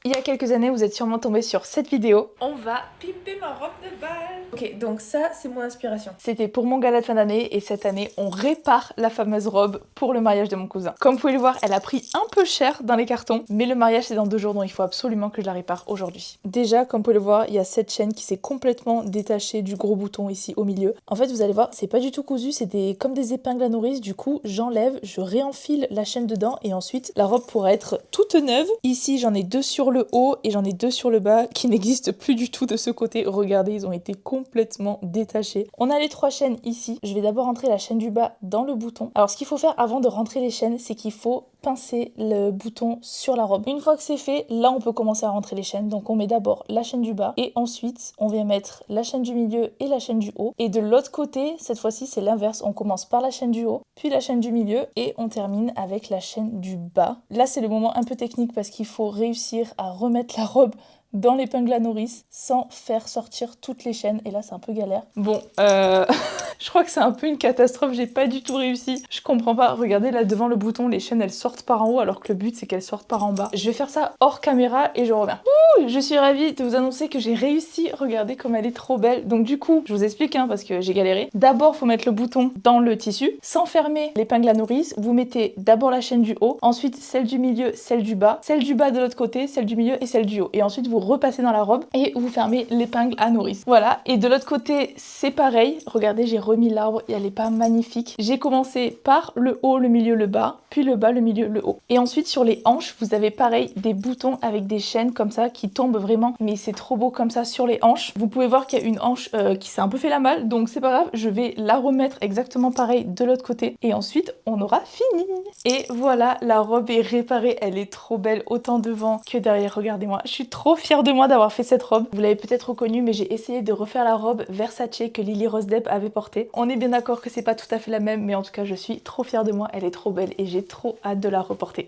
Il y a quelques années, vous êtes sûrement tombé sur cette vidéo. On va pimper ma robe de bal. Ok, donc ça, c'est mon inspiration. C'était pour mon gala de fin d'année et cette année, on répare la fameuse robe pour le mariage de mon cousin. Comme vous pouvez le voir, elle a pris un peu cher dans les cartons, mais le mariage c'est dans 2 jours, donc il faut absolument que je la répare aujourd'hui. Déjà, comme vous pouvez le voir, il y a cette chaîne qui s'est complètement détachée du gros bouton ici au milieu. En fait, vous allez voir, c'est pas du tout cousu, c'est comme des épingles à nourrice. Du coup, j'enlève, je réenfile la chaîne dedans et ensuite la robe pourra être toute neuve. Ici, j'en ai 2 sur le haut et j'en ai 2 sur le bas qui n'existent plus du tout de ce côté. Regardez, ils ont été complètement détachés. On a les 3 chaînes ici. Je vais d'abord rentrer la chaîne du bas dans le bouton. Alors, ce qu'il faut faire avant de rentrer les chaînes, c'est qu'il faut pincer le bouton sur la robe. Une fois que c'est fait, là, on peut commencer à rentrer les chaînes. Donc, on met d'abord la chaîne du bas et ensuite, on vient mettre la chaîne du milieu et la chaîne du haut. Et de l'autre côté, cette fois-ci, c'est l'inverse. On commence par la chaîne du haut, puis la chaîne du milieu et on termine avec la chaîne du bas. Là, c'est le moment un peu technique parce qu'il faut réussir à remettre la robe dans l'épingle à nourrice sans faire sortir toutes les chaînes et là c'est un peu galère. Bon, je crois que c'est un peu une catastrophe, j'ai pas du tout réussi. Je comprends pas, regardez là devant le bouton, les chaînes elles sortent par en haut alors que le but c'est qu'elles sortent par en bas. Je vais faire ça hors caméra et je reviens. Ouh, je suis ravie de vous annoncer que j'ai réussi, regardez comme elle est trop belle. Donc du coup, je vous explique parce que j'ai galéré. D'abord, faut mettre le bouton dans le tissu, sans fermer l'épingle à nourrice. Vous mettez d'abord la chaîne du haut, ensuite celle du milieu, celle du bas de l'autre côté, celle du milieu et celle du haut. Et ensuite vous repassez dans la robe et vous fermez l'épingle à nourrice. Voilà, et de l'autre côté c'est pareil. Regardez, j'ai remis l'arbre, elle est pas magnifique. J'ai commencé par le haut, le milieu, le bas, puis le bas, le milieu, le haut. Et ensuite sur les hanches, vous avez pareil des boutons avec des chaînes comme ça qui tombent vraiment, mais c'est trop beau comme ça sur les hanches. Vous pouvez voir qu'il y a une hanche qui s'est un peu fait la malle, donc c'est pas grave, je vais la remettre exactement pareil de l'autre côté et ensuite on aura fini. Et voilà, la robe est réparée, elle est trop belle autant devant que derrière. Regardez-moi, je suis trop fière de moi d'avoir fait cette robe. Vous l'avez peut-être reconnue, mais j'ai essayé de refaire la robe Versace que Lily Rose Depp avait portée. On est bien d'accord que c'est pas tout à fait la même, mais en tout cas je suis trop fière de moi, elle est trop belle et j'ai trop hâte de la reporter.